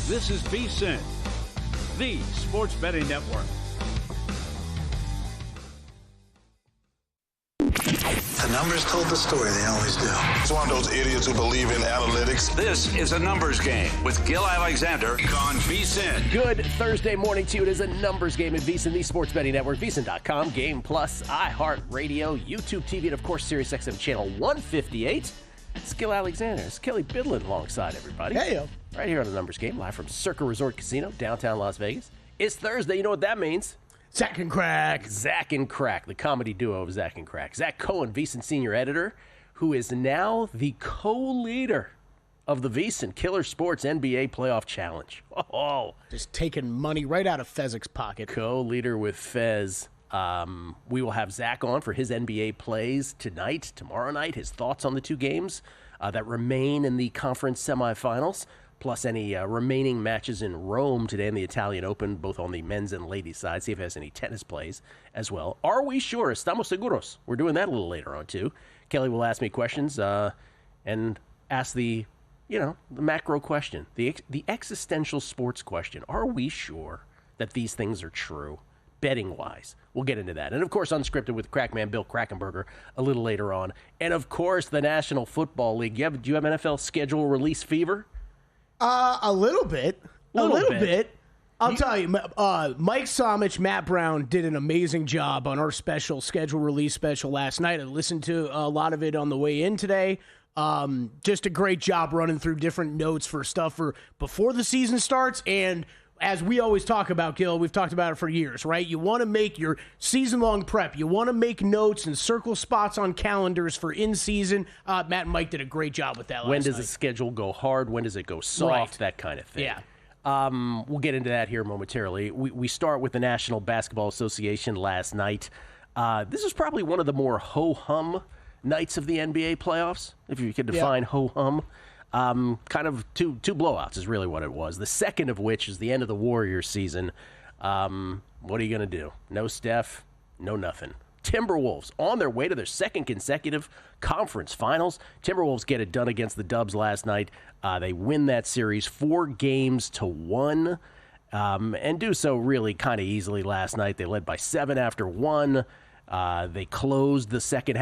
This is VSiN, the sports betting network. The numbers told the story, they always do. It's one of those idiots who believe in analytics. This is a numbers game with Gil Alexander on VSiN. Good Thursday morning to you. It is a numbers game at VSiN, the sports betting network, VSiN.com, Game Plus, iHeartRadio, YouTube TV, and of course, SiriusXM channel 158. It's Gil Alexander. It's Kelly Bidlin alongside everybody. Hey, yo. Right here on the numbers game, live from Circa Resort Casino, downtown Las Vegas. It's Thursday. You know what that means? Zach and Crack. Zach and Crack, the comedy duo of Zach and Crack. Zach Cohen, VSiN senior editor, who is now the co-leader of the VSiN Killer Sports NBA Playoff Challenge. Oh, just taking money right out of Fezzik's pocket. Co-leader with Fez. We will have Zach on for his NBA plays tonight, tomorrow night, his thoughts on the two games that remain in the conference semifinals, plus any remaining matches in Rome today in the Italian Open, both on the men's and ladies' side. See if he has any tennis plays as well. Are we sure? Estamos seguros. We're doing that a little later on, too. Kelly will ask me questions and ask the macro question, the existential sports question. Are we sure that these things are true, betting-wise? We'll get into that. And, of course, Unscripted with Crackman Bill Krackenberger a little later on. And, of course, the National Football League. Do you have NFL schedule release fever? A little bit. A little bit. I'll tell you, Mike Somich, Matt Brown did an amazing job on our special schedule release special last night. I listened to a lot of it on the way in today. Just a great job running through different notes for stuff for before the season starts. And as we always talk about, Gil, we've talked about it for years, right? You want to make your season-long prep. You want to make notes and circle spots on calendars for in-season. Matt and Mike did a great job with that last night. When does the schedule go hard? When does it go soft? Right. That kind of thing. Yeah. We'll get into that here momentarily. We start with the National Basketball Association last night. This is probably one of the more ho-hum nights of the NBA playoffs, if you could define ho-hum. Kind of two blowouts is really what it was. The second of which is the end of the Warriors season. What are you going to do? No Steph, no nothing. Timberwolves on their way to their second consecutive conference finals. Timberwolves get it done against the Dubs last night. They win that series 4-1, and do so really kind of easily last night. They led by 7 after 1. They closed the second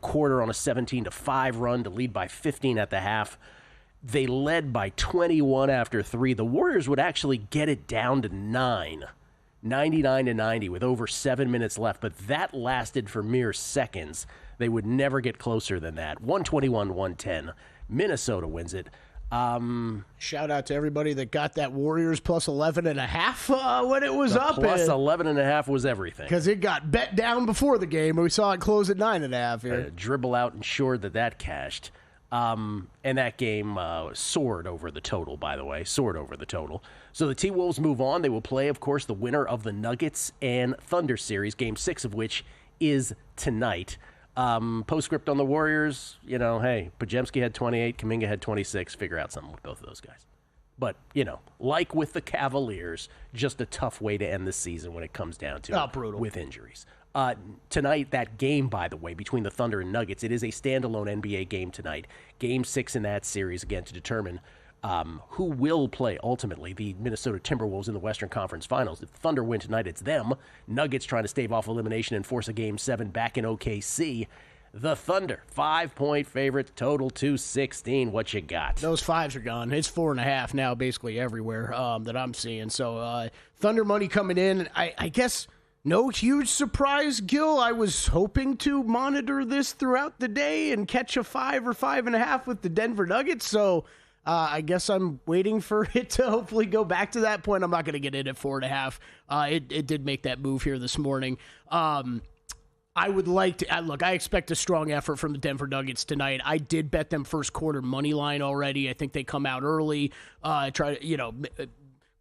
quarter on a 17-5 run to lead by 15 at the half. They led by 21 after 3. The Warriors would actually get it down to 99-90 with over 7 minutes left, but that lasted for mere seconds. They would never get closer than that. 121-110. Minnesota wins it. Shout out to everybody that got that Warriors plus 11.5 when it was up. Plus 11.5 was everything. Because it got bet down before the game, and we saw it close at 9.5 here. Dribble out ensured that cashed. And that game soared over the total, by the way. Soared over the total. So the T-Wolves move on. They will play, of course, the winner of the Nuggets and Thunder series, Game 6 of which is tonight. Postscript on the Warriors, hey, Podziemski had 28, Kuminga had 26. Figure out something with both of those guys. But, like with the Cavaliers, just a tough way to end the season when it comes down to it. Brutal. With injuries. Tonight, that game, by the way, between the Thunder and Nuggets, it is a standalone NBA game tonight. Game 6 in that series, again, to determine who will play, ultimately, the Minnesota Timberwolves in the Western Conference Finals. If the Thunder win tonight, it's them. Nuggets trying to stave off elimination and force a Game 7 back in OKC. The Thunder, 5-point favorites, total 216. What you got? Those fives are gone. It's 4.5 now, basically everywhere that I'm seeing. So Thunder money coming in. I guess no huge surprise, Gil. I was hoping to monitor this throughout the day and catch a 5 or 5.5 with the Denver Nuggets. So I guess I'm waiting for it to hopefully go back to that point. I'm not going to get in at 4.5. It did make that move here this morning. I would like to look. I expect a strong effort from the Denver Nuggets tonight. I did bet them first quarter money line already. I think they come out early. Try to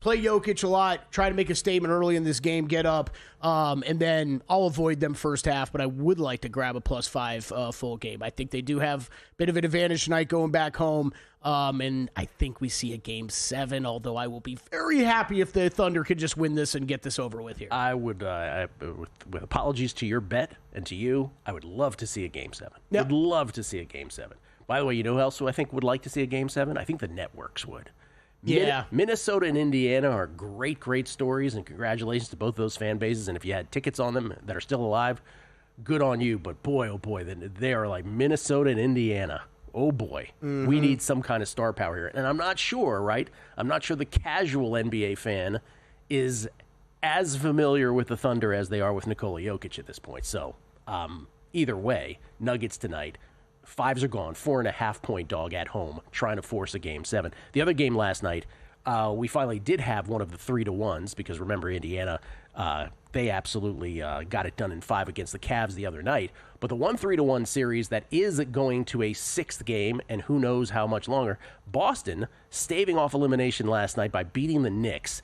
play Jokic a lot, try to make a statement early in this game, get up, and then I'll avoid them first half, but I would like to grab a +5 full game. I think they do have a bit of an advantage tonight going back home, and I think we see a Game 7, although I will be very happy if the Thunder could just win this and get this over with here. I would, with apologies to your bet and to you, I would love to see a Game 7. Yep. Would love to see a Game 7. By the way, you know who else I think would like to see a Game 7? I think the networks would. Yeah. Minnesota and Indiana are great, great stories, and congratulations to both those fan bases. And if you had tickets on them that are still alive, good on you. But boy, oh boy, they are like Minnesota and Indiana. Oh boy, we need some kind of star power here. And I'm not sure, right? I'm not sure the casual NBA fan is as familiar with the Thunder as they are with Nikola Jokic at this point. So either way, Nuggets tonight. Fives are gone. 4.5-point dog at home, trying to force a Game 7. The other game last night, we finally did have one of the 3-1s because remember Indiana, they absolutely got it done in 5 against the Cavs the other night. But the 3-1 series that is going to a 6th game, and who knows how much longer. Boston staving off elimination last night by beating the Knicks.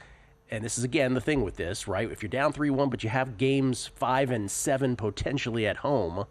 And this is again the thing with this, right? If you're down 3-1, but you have games 5 and 7 potentially at home.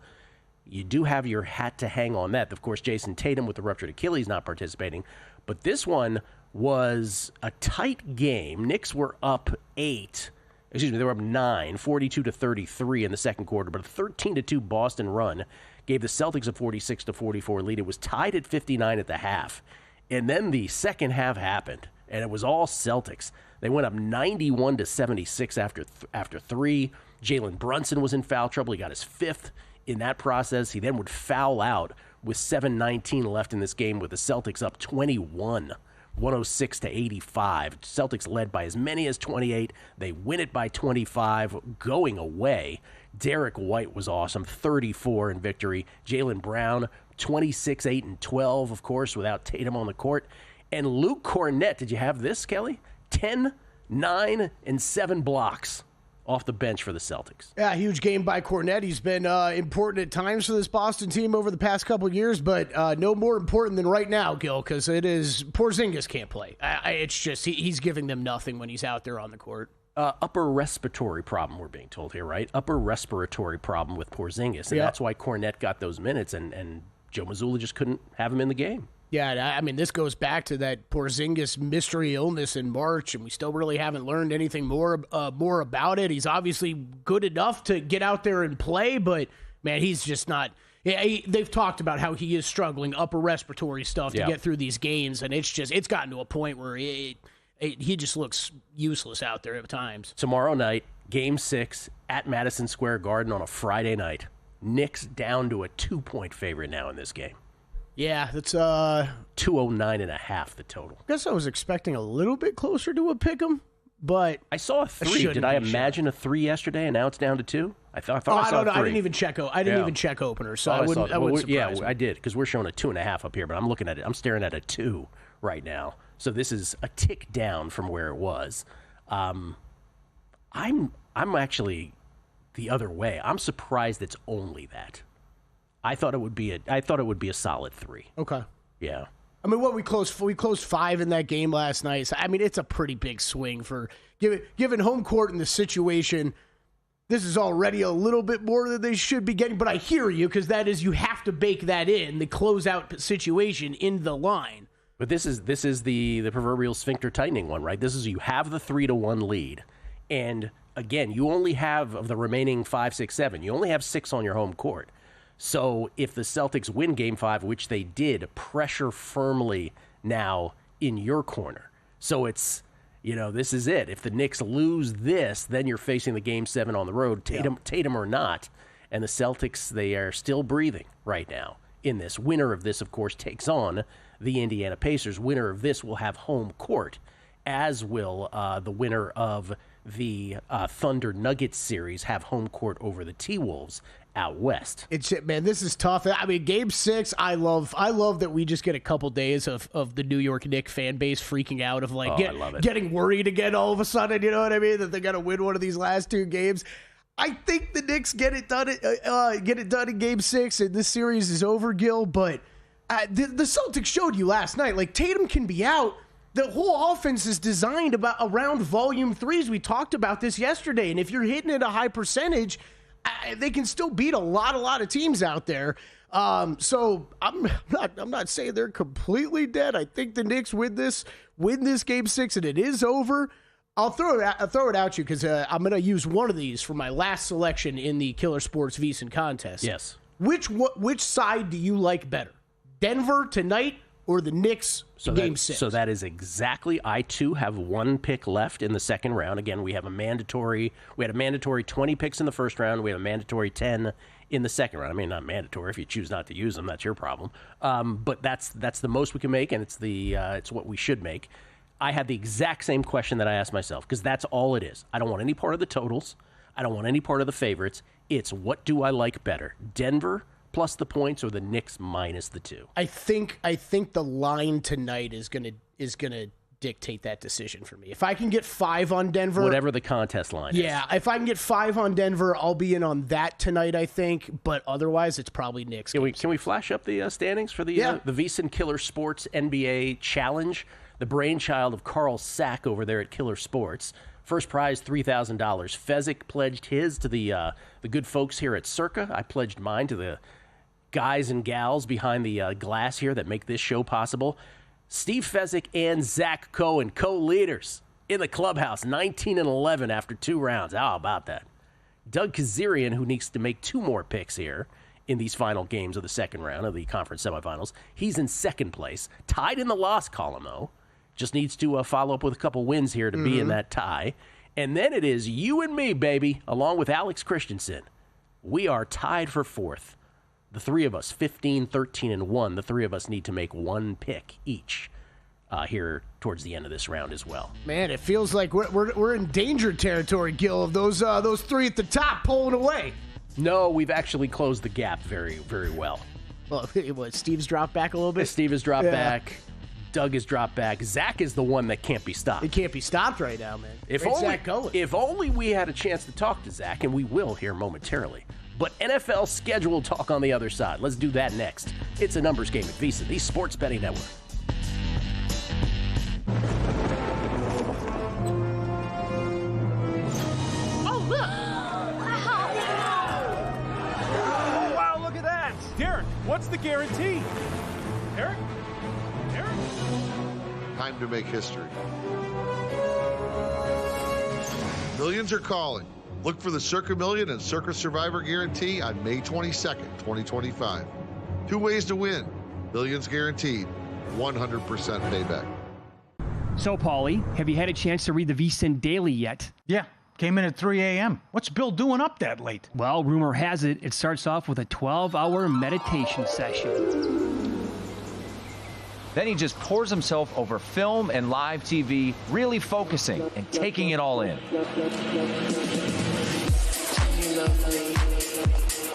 You do have your hat to hang on that. Of course, Jason Tatum with the ruptured Achilles not participating. But this one was a tight game. Knicks were up 8. Excuse me, they were up 9, 42-33 in the second quarter. But a 13-2 Boston run gave the Celtics a 46-44 lead. It was tied at 59 at the half. And then the second half happened, and it was all Celtics. They went up 91-76 after 3. Jalen Brunson was in foul trouble. He got his 5th. In that process, he then would foul out with 7:19 left in this game with the Celtics up 21, 106-85. Celtics led by as many as 28. They win it by 25 going away. Derek White was awesome, 34 in victory. Jaylen Brown, 26, 8, and 12, of course, without Tatum on the court. And Luke Cornett, did you have this, Kelly? 10, 9, and 7 blocks off the bench for the Celtics. Yeah, huge game by Cornett. He's been important at times for this Boston team over the past couple of years, but no more important than right now, Gil, because it is Porzingis can't play. It's just he's giving them nothing when he's out there on the court. Upper respiratory problem, we're being told here, right? Upper respiratory problem with Porzingis, and that's why Cornett got those minutes, and Joe Mazzulla just couldn't have him in the game. Yeah, I mean, this goes back to that Porzingis mystery illness in March, and we still really haven't learned anything more about it. He's obviously good enough to get out there and play, but, man, he's just not they've talked about how he is struggling, upper respiratory stuff, to get through these games, and it's gotten to a point where he just looks useless out there at times. Tomorrow night, Game 6 at Madison Square Garden on a Friday night. Knicks down to a 2-point favorite now in this game. Yeah, that's 209.5 the total. I guess I was expecting a little bit closer to a pick'em, but I saw a 3. Did I imagine a 3 yesterday, and now it's down to 2? I thought I saw a 3. I didn't even check. I didn't even check openers, so I wouldn't surprise me. Yeah, I did because we're showing a 2.5 up here, but I'm looking at it. I'm staring at a 2 right now. So this is a tick down from where it was. I'm actually the other way. I'm surprised it's only that. I thought it would be a solid 3. Okay. Yeah. I mean, we closed 5 in that game last night. So, I mean, it's a pretty big swing for given home court in the situation. This is already a little bit more than they should be getting, but I hear you because that is you have to bake that in the closeout situation in the line. But this is the proverbial sphincter tightening one, right? This is you have the 3-1 lead, and again, you only have of the remaining 5, 6, 7. You only have 6 on your home court. So if the Celtics win Game 5, which they did, pressure firmly now in your corner. So it's, this is it. If the Knicks lose this, then you're facing the Game 7 on the road, Tatum or not. And the Celtics, they are still breathing right now in this. Winner of this, of course, takes on the Indiana Pacers. Winner of this will have home court, as will the winner of the Thunder Nuggets series have home court over the T-Wolves out west. Man, this is tough. I mean, Game 6, I love that we just get a couple days of the New York Knicks fan base freaking out of getting worried again all of a sudden, you know what I mean, that they got to win one of these last 2 games. I think the Knicks get it done in Game 6 and this series is over, Gil, but the Celtics showed you last night, like Tatum can be out. The whole offense is designed around volume 3s. We talked about this yesterday, and if you're hitting it a high percentage, they can still beat a lot of teams out there. So I'm not saying they're completely dead. I think the Knicks win this Game 6, and it is over. I'll throw it out you because I'm going to use one of these for my last selection in the Killer Sports VSiN contest. Yes. Which side do you like better, Denver tonight or the Knicks game 6. So that is exactly. I too have one pick left in the second round. Again, we had a mandatory 20 picks in the first round. We had a mandatory 10 in the second round. I mean, not mandatory. If you choose not to use them, that's your problem. But that's the most we can make, and it's what we should make. I had the exact same question that I asked myself, because that's all it is. I don't want any part of the totals. I don't want any part of the favorites. It's what do I like better, Denver plus the points or the Knicks minus the 2? I think the line tonight is gonna dictate that decision for me. If I can get 5 on Denver, whatever the contest line is. Yeah, if I can get 5 on Denver, I'll be in on that tonight, I think. But otherwise, it's probably Knicks. Can we flash up the standings for the VSiN Killer Sports NBA Challenge? The brainchild of Carl Sack over there at Killer Sports. First prize, $3,000. Fezzik pledged his to the good folks here at Circa. I pledged mine to the guys and gals behind the glass here that make this show possible. Steve Fezzik and Zach Cohen, co-leaders in the clubhouse, 19-11 after 2 rounds. How about that? Doug Kazarian, who needs to make 2 more picks here in these final games of the second round of the conference semifinals, he's in second place. Tied in the loss column, though. Just needs to follow up with a couple wins here to be in that tie. And then it is you and me, baby, along with Alex Christensen. We are tied for 4th. The 3 of us, 15, 13, and 1. The 3 of us need to make 1 pick each here towards the end of this round as well. Man, it feels like we're in danger territory, Gil, of those 3 at the top pulling away. No, we've actually closed the gap very, very well. Well, Steve's dropped back a little bit? Steve has dropped back. Doug has dropped back. Zach is the one that can't be stopped. It can't be stopped right now, man. If only we had a chance to talk to Zach, and we will here momentarily. But NFL schedule talk on the other side. Let's do that next. It's a numbers game at VSiN, the Sports Betting Network. Oh, look! Oh, wow, look at that! Derek, what's the guarantee? Derek? Time to make history. Millions are calling. Look for the Circa Million and Circa Survivor Guarantee on May 22nd, 2025. 2 ways to win. Millions guaranteed. 100% payback. So, Paulie, have you had a chance to read the VSiN Daily yet? Yeah. Came in at 3 a.m. What's Bill doing up that late? Well, rumor has it, it starts off with a 12-hour meditation session. Then he just pours himself over film and live TV, really focusing and taking it all in.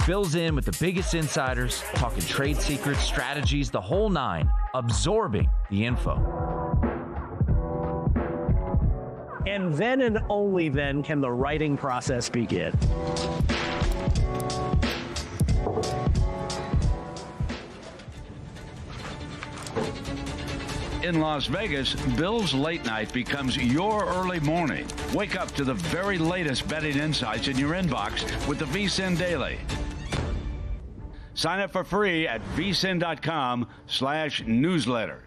Bill's in with the biggest insiders, talking trade secrets, strategies, the whole 9, absorbing the info. And then and only then can the writing process begin. In Las Vegas, Bill's late night becomes your early morning. Wake up to the very latest betting insights in your inbox with the VSiN Daily. Sign up for free at vsin.com/newsletter.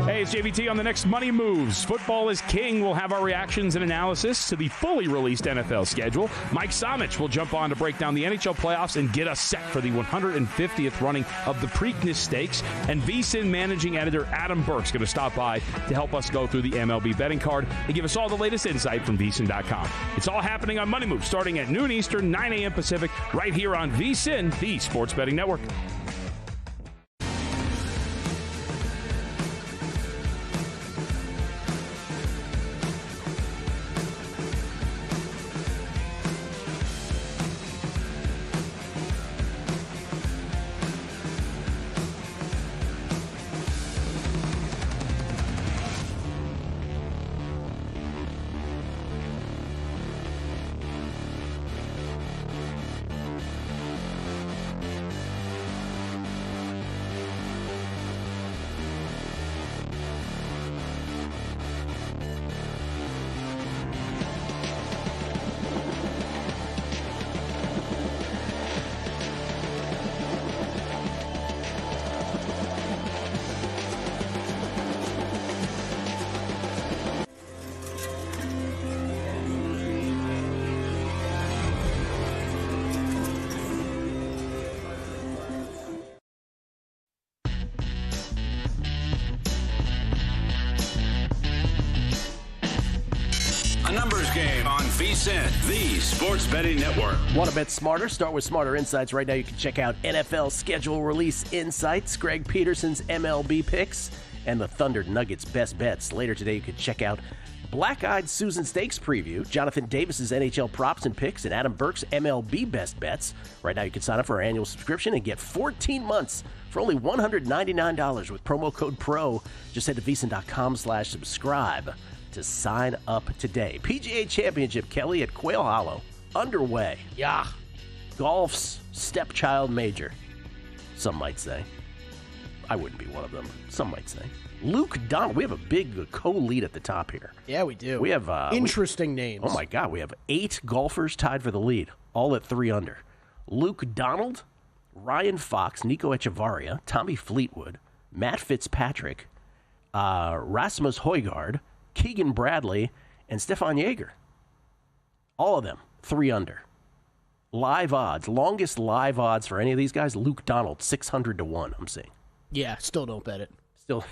Hey, it's JVT on the next Money Moves. Football is king. We'll have our reactions and analysis to the fully released NFL schedule. Mike Somich will jump on to break down the NHL playoffs and get us set for the 150th running of the Preakness Stakes. And VSiN managing editor Adam Burke's going to stop by to help us go through the MLB betting card and give us all the latest insight from vsin.com. It's all happening on Money Moves starting at noon Eastern, 9 a.m. Pacific, right here on VSiN, the Sports Betting Network. VSiN, the sports betting network. Want to bet smarter? Start with Smarter Insights. Right now you can check out NFL schedule release insights, Greg Peterson's MLB picks, and the Thunder Nuggets best bets. Later today you can check out Black-Eyed Susan Stakes preview, Jonathan Davis's NHL props and picks, and Adam Burke's MLB best bets. Right now you can sign up for our annual subscription and get 14 months for only $199 with promo code PRO. Just head to VSiN.com/subscribe to sign up today. PGA Championship, Kelly, at Quail Hollow, underway. Yeah. Golf's stepchild major, some might say. I wouldn't be one of them. Some might say. Luke Donald. We have a big co-lead at the top here. Yeah, we do. We have interesting names. Oh my God, we have 8 golfers tied for the lead, all at 3 under. Luke Donald, Ryan Fox, Nico Echevarria, Tommy Fleetwood, Matt Fitzpatrick, Rasmus Højgaard, Keegan Bradley, and Stefan Jaeger. All of them 3 under. Live odds, longest live odds for any of these guys. Luke Donald 600 to 1. I'm seeing. Yeah, still don't bet it. Still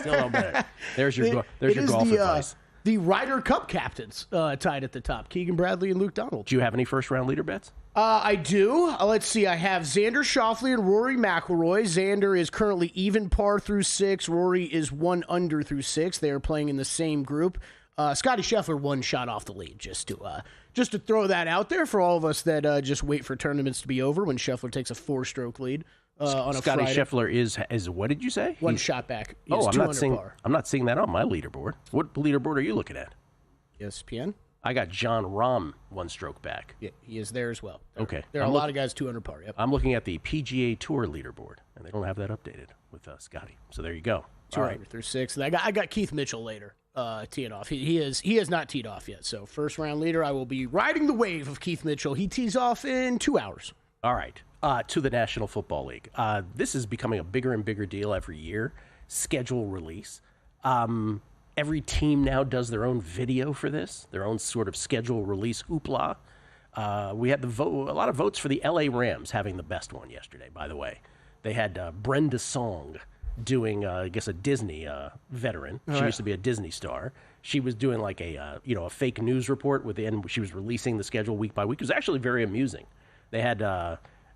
don't bet it. There's your golf advice. The Ryder Cup captains tied at the top, Keegan Bradley and Luke Donald. Do you have any first-round leader bets? I do. Let's see. I have Xander Schauffele and Rory McIlroy. Xander is currently even par through 6. Rory is 1 under through 6. They are playing in the same group. Scotty Scheffler 1 shot off the lead, just to throw that out there for all of us that just wait for tournaments to be over when Scheffler takes a 4-stroke lead. On a Scotty Friday. Scheffler is what did you say? 1 shot back. I'm not seeing that on my leaderboard. What leaderboard are you looking at? ESPN. I got John Rahm 1 stroke back. Yeah, he is there as well. Okay. There are a lot of guys 2 under par. Yep. I'm looking at the PGA Tour leaderboard, and they don't have that updated with Scotty. So there you go. 200 through 6. And I got Keith Mitchell later teeing off. He has not teed off yet. So first round leader, I will be riding the wave of Keith Mitchell. He tees off in 2 hours. All right. To the National Football League. This is becoming a bigger and bigger deal every year. Schedule release. Every team now does their own video for this, their own sort of schedule release hoopla. We had a lot of votes for the LA Rams having the best one yesterday, by the way. They had Brenda Song doing, I guess, a Disney veteran. She used to be a Disney star. She was doing like a fake news report within. She was releasing the schedule week by week. It was actually very amusing. They had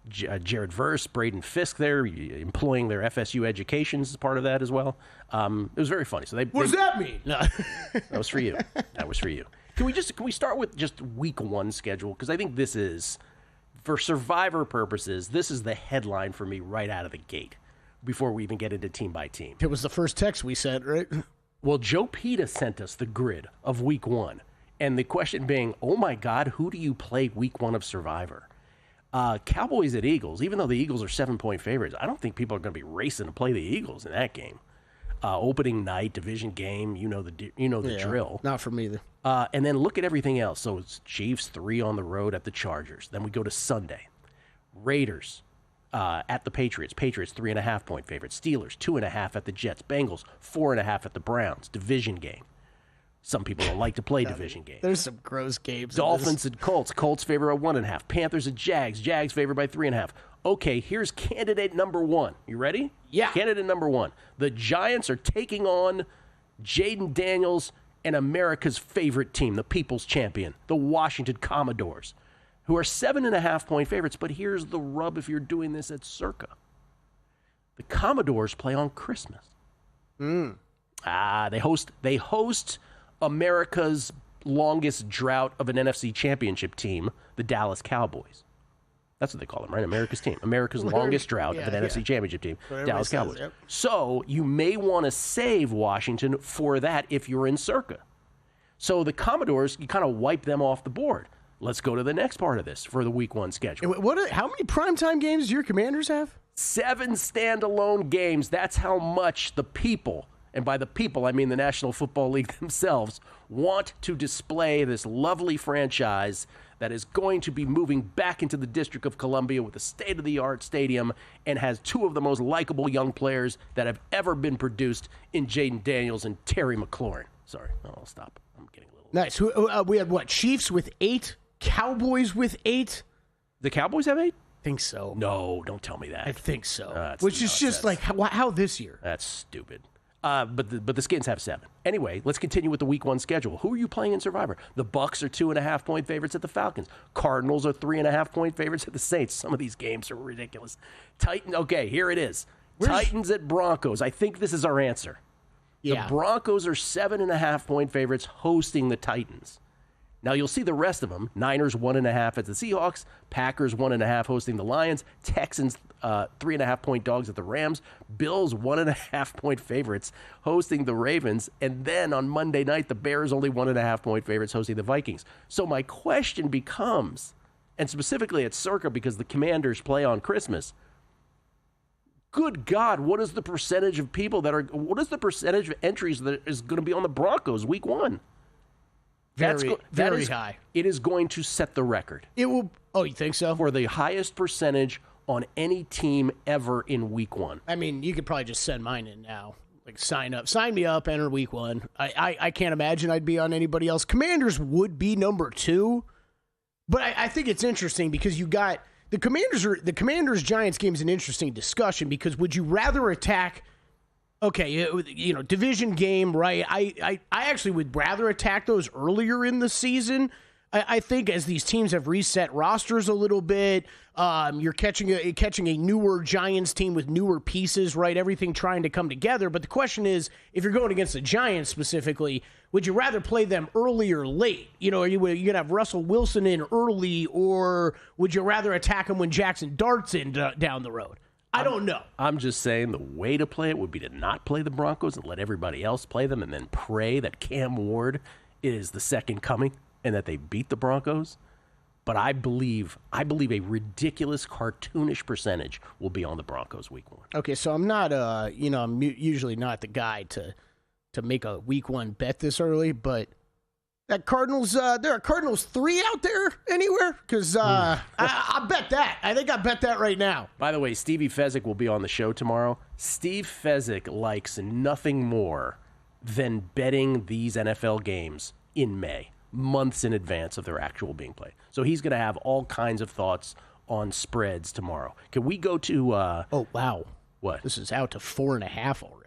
Jared Verse, Braden Fisk there, employing their FSU educations as part of that as well. It was very funny. So what does that mean? No. That was for you. That was for you. Can we start with just week 1 schedule? Because I think this is, for Survivor purposes, this is the headline for me right out of the gate before we even get into team by team. It was the first text we sent, right? Well, Joe Pita sent us the grid of week 1. And the question being, oh my God, who do you play week 1 of Survivor? Cowboys at Eagles, even though the Eagles are 7-point favorites, I don't think people are going to be racing to play the Eagles in that game. Opening night, division game, the drill. Not for me either. And then look at everything else. So it's Chiefs 3 on the road at the Chargers. Then we go to Sunday. Raiders at the Patriots. Patriots 3.5-point favorites. Steelers 2.5 at the Jets. Bengals 4.5 at at the Browns. Division game. Some people don't like to play division games. There's some gross games. Dolphins and Colts. Colts favor by 1.5. Panthers and Jags. Jags favored by 3.5. Okay, here's candidate number 1. You ready? Yeah. Candidate number 1. The Giants are taking on Jaden Daniels and America's favorite team, the people's champion, the Washington Commodores, who are 7.5-point favorites. But here's the rub if you're doing this at Circa. The Commodores play on Christmas. They host America's longest drought of an NFC championship team, the Dallas Cowboys. That's what they call them, right? America's team. America's longest drought of an NFC championship team, Dallas Cowboys. Yep. So you may want to save Washington for that if you're in Circa. So the Commodores, you kind of wipe them off the board. Let's go to the next part of this for the Week 1 schedule. How many primetime games do your Commanders have? 7 standalone games. That's how much the people, and by the people, I mean the National Football League themselves, want to display this lovely franchise that is going to be moving back into the District of Columbia with a state-of-the-art stadium and has 2 of the most likable young players that have ever been produced in Jaden Daniels and Terry McLaurin. Sorry, I'll stop. I'm getting a little... Nice. We had, Chiefs with 8, Cowboys with 8? The Cowboys have 8? I think so. No, don't tell me that. I think so. Which is just how this year? That's stupid. But the Skins have 7. Anyway, let's continue with the Week 1 schedule. Who are you playing in Survivor? The Bucks are 2.5-point favorites at the Falcons. Cardinals are 3.5-point favorites at the Saints. Some of these games are ridiculous. Okay, here it is. Titans at Broncos. I think this is our answer. Yeah. The Broncos are 7.5-point favorites hosting the Titans. Now, you'll see the rest of them. Niners 1.5 at the Seahawks. Packers 1.5 hosting the Lions. Texans 3.5-point dogs at the Rams. Bills 1.5-point favorites hosting the Ravens. And then on Monday night, the Bears only 1.5-point favorites hosting the Vikings. So my question becomes, and specifically at Circa because the Commanders play on Christmas, good God, what is the percentage of what is the percentage of entries that is going to be on the Broncos Week 1? Very high. It is going to set the record. It will. Oh, you think so? For the highest percentage on any team ever in Week 1. I mean, you could probably just send mine in now. Like, sign me up, enter Week 1. I can't imagine I'd be on anybody else. Commanders would be number 2. But I think it's interesting because you got the Commanders-Giants game is an interesting discussion because would you rather attack... Okay, division game, right? I actually would rather attack those earlier in the season. I think as these teams have reset rosters a little bit, you're catching a newer Giants team with newer pieces, right? Everything trying to come together. But the question is, if you're going against the Giants specifically, would you rather play them early or late? Are you going to have Russell Wilson in early, or would you rather attack him when Jackson Dart's in down the road? I don't know. I'm just saying the way to play it would be to not play the Broncos and let everybody else play them and then pray that Cam Ward is the second coming and that they beat the Broncos. But I believe a ridiculous cartoonish percentage will be on the Broncos Week 1. Okay, so I'm not I'm usually not the guy to make a Week 1 bet this early, but that Cardinals, there are Cardinals 3 out there anywhere? Because I bet that. I think I bet that right now. By the way, Stevie Fezzik will be on the show tomorrow. Steve Fezzik likes nothing more than betting these NFL games in May, months in advance of their actual being played. So he's going to have all kinds of thoughts on spreads tomorrow. Can we go to... oh, wow. What? This is out to 4.5 already.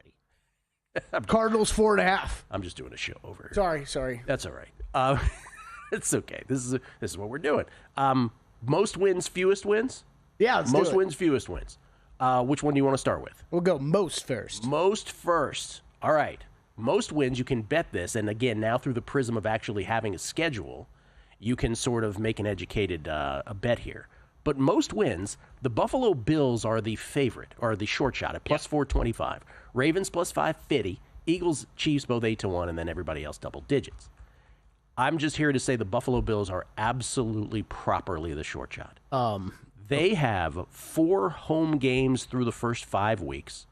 Cardinals 4.5. I'm just doing a show over here. Sorry. That's all right. It's okay. This is what we're doing. Most wins, fewest wins? Yeah, let's most do it. wins, fewest wins. Which one do you want to start with? We'll go most first. Most first. All right. Most wins, you can bet this. And again, now through the prism of actually having a schedule, you can sort of make an educated a bet here. But most wins, the Buffalo Bills are the favorite, or the short shot at plus 425. Ravens plus 550. Eagles, Chiefs, both 8-1, and then everybody else double digits. I'm just here to say the Buffalo Bills are absolutely properly the short shot. They have 4 home games through the first 5 weeks.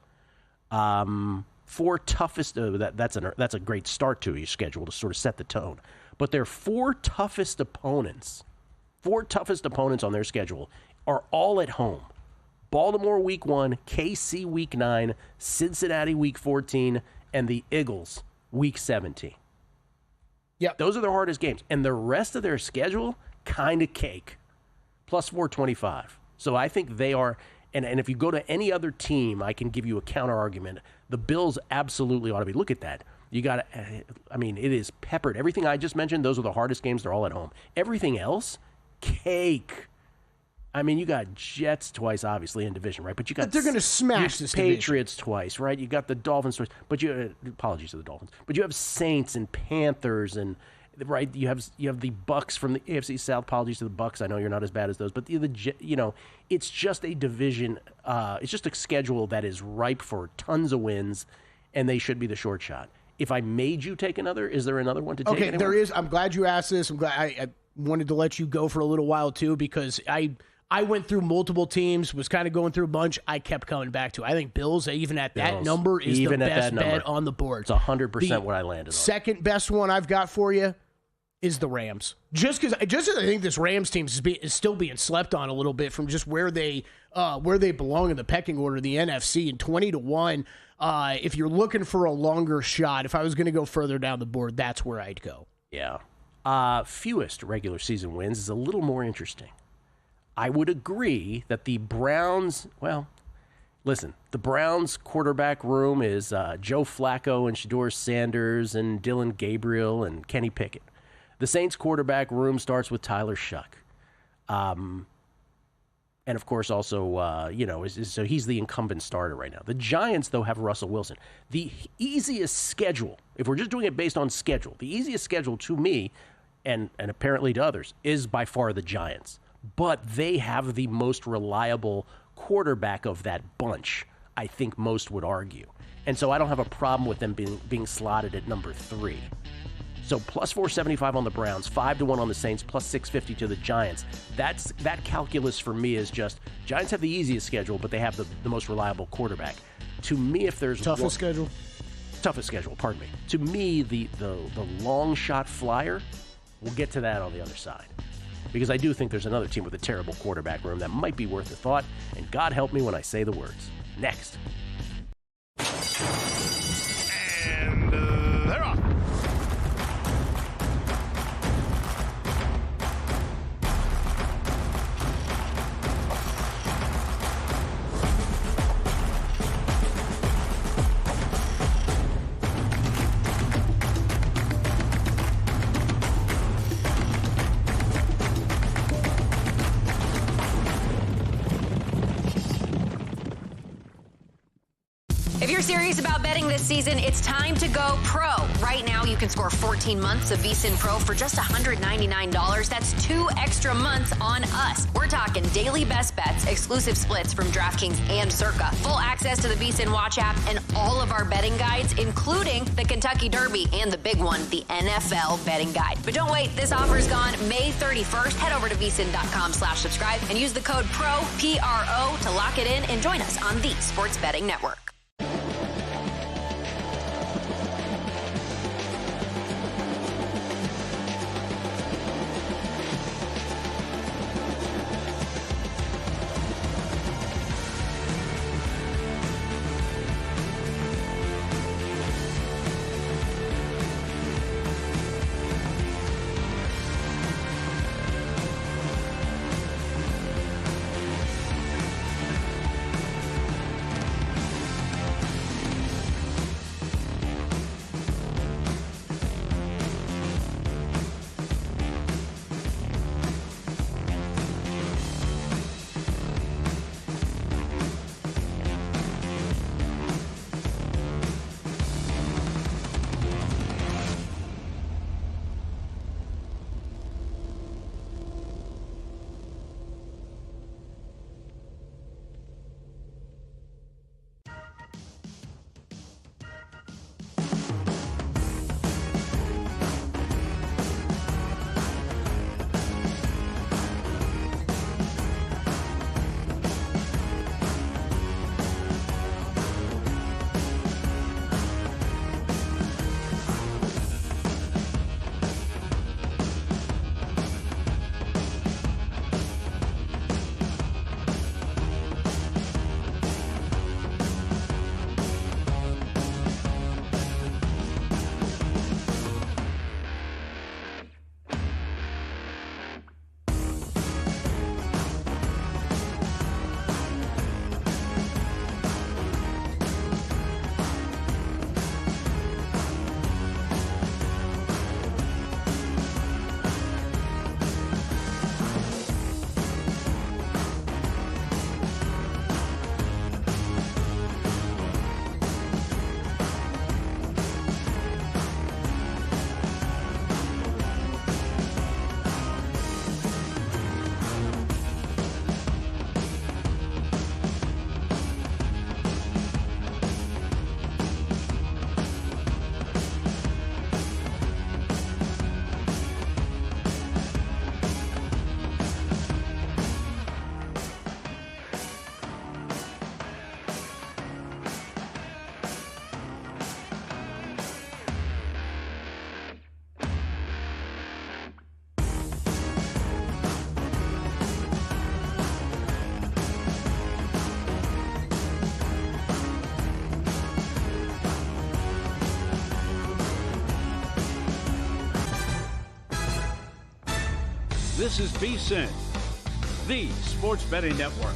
4 toughest. That's a great start to your schedule to sort of set the tone. But their 4 toughest opponents. 4 toughest opponents on their schedule are all at home. Baltimore Week 1, KC Week 9, Cincinnati Week 14, and the Eagles Week 17. Yep. Those are their hardest games. And the rest of their schedule, kind of cake. Plus 425. So I think they are, and if you go to any other team, I can give you a counter argument. The Bills absolutely ought to be. Look at that. You got it is peppered. Everything I just mentioned, those are the hardest games. They're all at home. Everything else, cake. I mean, you got Jets twice, obviously, in division, right? But you got they're going to smash this Patriots division. Twice, right? You got the Dolphins twice. But apologies to the Dolphins. But you have Saints and Panthers, and right, you have the Bucks from the AFC South. Apologies to the Bucks. I know you're not as bad as those, but it's just a division. It's just a schedule that is ripe for tons of wins, and they should be the short shot. If I made you take another, is there another one to take? Okay, anywhere? there is. I'm glad you asked this. I'm glad I wanted to let you go for a little while too because I went through multiple teams, was kind of going through a bunch. I kept coming back to. I think Bills, even at that number, is the best bet on the board. It's 100% what I landed on. Second best one I've got for you is the Rams. Just because I think this Rams team is still being slept on a little bit from just where they belong in the pecking order, the NFC, and 20-1. If you're looking for a longer shot, if I was going to go further down the board, that's where I'd go. Yeah. Fewest regular season wins is a little more interesting. I would agree that the Browns, well, Listen, the Browns' quarterback room is Joe Flacco and Shedeur Sanders and Dylan Gabriel and Kenny Pickett. The Saints' quarterback room starts with Tyler Shuck. And, of course, also, so he's the incumbent starter right now. The Giants, though, have Russell Wilson. The easiest schedule, if we're just doing it based on schedule, the easiest schedule to me, and apparently to others, is by far the Giants. But they have the most reliable quarterback of that bunch, I think most would argue. And so I don't have a problem with them being slotted at number 3. So plus 475 on the Browns, 5-1 on the Saints, plus 650 to the Giants. That calculus for me is just Giants have the easiest schedule, but they have the most reliable quarterback. To me, if there's toughest schedule, pardon me. To me, the long shot flyer, we'll get to that on the other side. Because I do think there's another team with a terrible quarterback room that might be worth a thought, and God help me when I say the words. Next. And they're off. If you're serious about betting this season, it's time to go pro. Right now, you can score 14 months of VSiN Pro for just $199. That's 2 extra months on us. We're talking daily best bets, exclusive splits from DraftKings and Circa, full access to the VSiN Watch app, and all of our betting guides, including the Kentucky Derby and the big one, the NFL betting guide. But don't wait, this offer's gone May 31st. Head over to VSiN.com/subscribe and use the code PRO, P-R-O, to lock it in and join us on the Sports Betting Network. This is VSiN, the Sports Betting Network.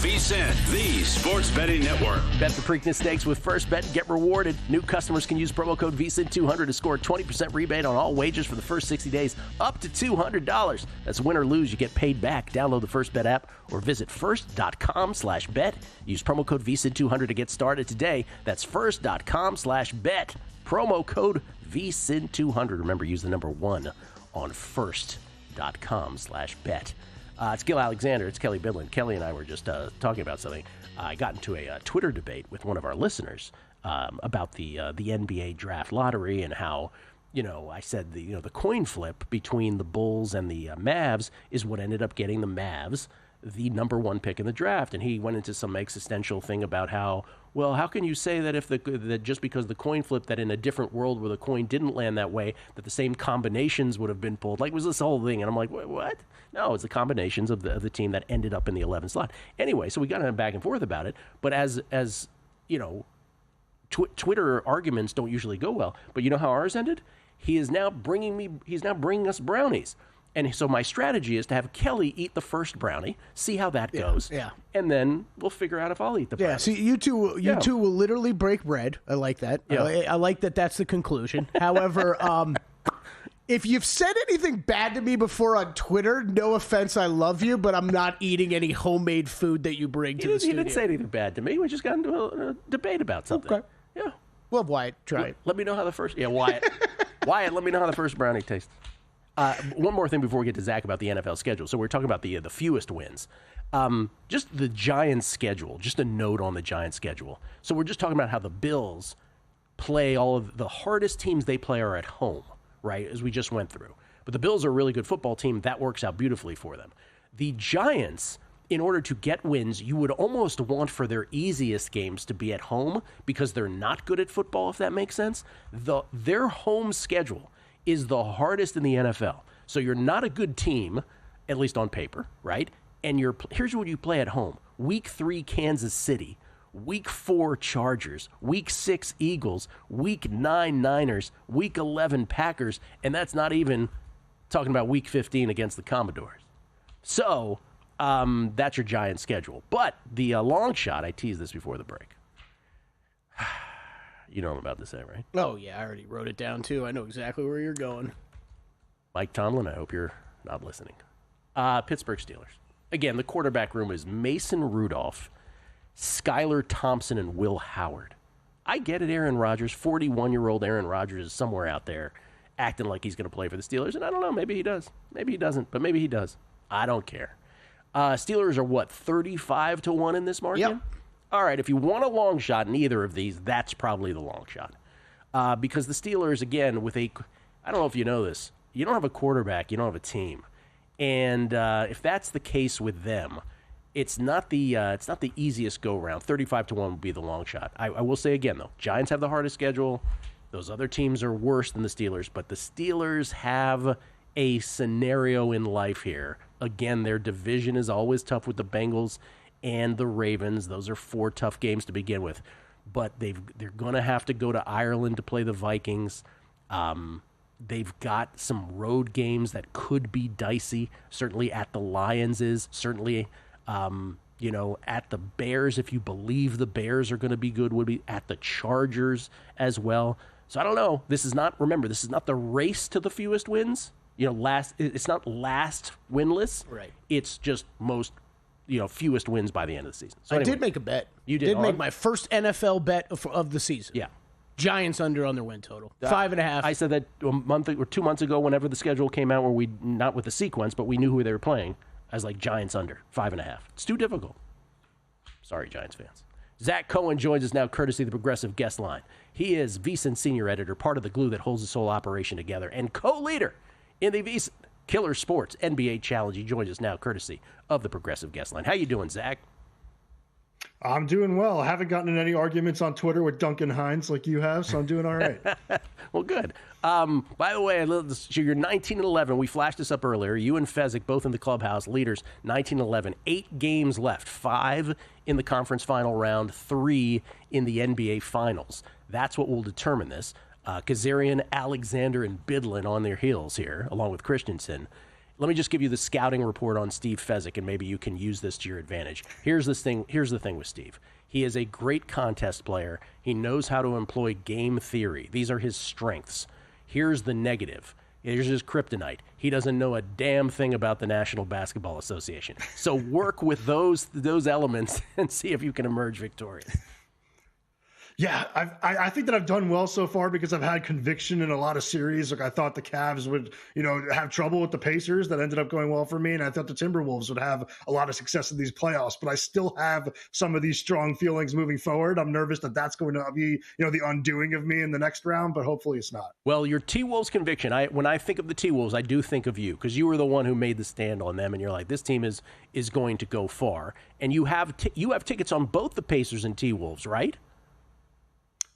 VSiN, the sports betting network. Bet the Preakness Stakes with First Bet and get rewarded. New customers can use promo code VSiN200 to score a 20% rebate on all wagers for the first 60 days, up to $200. That's win or lose, you get paid back. Download the First Bet app or visit first.com/bet. Use promo code VSiN200 to get started today. That's first.com/bet. Promo code VSiN200. Remember, use the number 1 on first.com/bet. It's Gil Alexander. It's Kelly Bidlin. Kelly and I were just talking about something. I got into a Twitter debate with one of our listeners about the NBA draft lottery and how, I said the coin flip between the Bulls and the Mavs is what ended up getting the Mavs the number 1 pick in the draft. And he went into some existential thing about how can you say that that just because the coin flip, that in a different world where the coin didn't land that way, that the same combinations would have been pulled? Like, was this whole thing? And I'm like, what? No, it's the combinations of the team that ended up in the 11th slot. Anyway, so we got back and forth about it. But as Twitter arguments don't usually go well. But you know how ours ended? He's now bringing us brownies. And so my strategy is to have Kelly eat the first brownie, see how that goes, and then we'll figure out if I'll eat the brownie. Yeah, see, you two will literally break bread. I like that. Yeah. I like that that's the conclusion. However, if you've said anything bad to me before on Twitter, no offense, I love you, but I'm not eating any homemade food that you bring to the studio. He didn't say anything bad to me. We just got into a debate about something. Okay. Yeah. Well, Wyatt, try it. Let me know how the first... Yeah, Wyatt. Wyatt, let me know how the first brownie tastes. One more thing before we get to Zach about the NFL schedule. So we're talking about the fewest wins. Just the Giants' schedule. Just a note on the Giants' schedule. So we're just talking about how the Bills play all of the hardest teams they play are at home, right, as we just went through. But the Bills are a really good football team. That works out beautifully for them. The Giants, in order to get wins, you would almost want for their easiest games to be at home because they're not good at football, if that makes sense. Their home schedule is the hardest in the NFL. So you're not a good team, at least on paper, right? And here's what you play at home. Week 3, Kansas City. Week 4, Chargers. Week 6, Eagles. Week 9, Niners. Week 11, Packers. And that's not even talking about Week 15 against the Commodores. So that's your Giants schedule. But the long shot, I teased this before the break. You know what I'm about to say, right? Oh, yeah, I already wrote it down, too. I know exactly where you're going. Mike Tomlin, I hope you're not listening. Pittsburgh Steelers. Again, the quarterback room is Mason Rudolph, Skylar Thompson, and Will Howard. I get it, Aaron Rodgers. 41-year-old Aaron Rodgers is somewhere out there acting like he's going to play for the Steelers, and I don't know. Maybe he does. Maybe he doesn't, but maybe he does. I don't care. Steelers are, 35-1 in this market? Yep. All right, if you want a long shot in either of these, that's probably the long shot. Because the Steelers, again, I don't know if you know this, you don't have a quarterback, you don't have a team. And if that's the case with them, it's not the easiest go-round. 35-1 would be the long shot. I will say again, though, Giants have the hardest schedule. Those other teams are worse than the Steelers, but the Steelers have a scenario in life here. Again, their division is always tough with the Bengals and the Ravens. Those are 4 tough games to begin with. But they're going to have to go to Ireland to play the Vikings. They've got some road games that could be dicey. Certainly at the Lions is. Certainly, at the Bears, if you believe the Bears are going to be good, would be at the Chargers as well. So I don't know. This is not the race to the fewest wins. It's not last winless. Right. It's just most fewest wins by the end of the season. So I did make a bet. You did make my first NFL bet of the season. Yeah. Giants under on their win total. 5.5. I said that a month or 2 months ago, whenever the schedule came out, where we, not with the sequence, but we knew who they were playing. I was like, Giants under 5.5. It's too difficult. Sorry, Giants fans. Zach Cohen joins us now, courtesy of the Progressive Guest Line. He is VSiN senior editor, part of the glue that holds this whole operation together, and co-leader in the VSiN Killer Sports NBA Challenge. He joins us now, courtesy of the Progressive Guest Line. How you doing, Zach? I'm doing well. I haven't gotten in any arguments on Twitter with Duncan Hines like you have, so I'm doing all right. Well, good. By the way, so you're 19-11. We flashed this up earlier. You and Fezzik, both in the clubhouse, leaders, 19-11. 8 games left. 5 in the conference final round, 3 in the NBA finals. That's what will determine this. Kazarian, Alexander, and Bidlin on their heels here, along with Christensen. Let me just give you the scouting report on Steve Fezzik, and maybe you can use this to your advantage. Here's the thing with Steve. He is a great contest player. He knows how to employ game theory. These are his strengths. Here's the negative. Here's his kryptonite. He doesn't know a damn thing about the National Basketball Association. So work with those elements and see if you can emerge victorious. Yeah, I think that I've done well so far because I've had conviction in a lot of series. Like I thought the Cavs would, have trouble with the Pacers. That ended up going well for me. And I thought the Timberwolves would have a lot of success in these playoffs. But I still have some of these strong feelings moving forward. I'm nervous that that's going to be, the undoing of me in the next round. But hopefully it's not. Well, your T-Wolves conviction, when I think of the T-Wolves, I do think of you because you were the one who made the stand on them. And you're like, this team is going to go far. And you have tickets on both the Pacers and T-Wolves, right?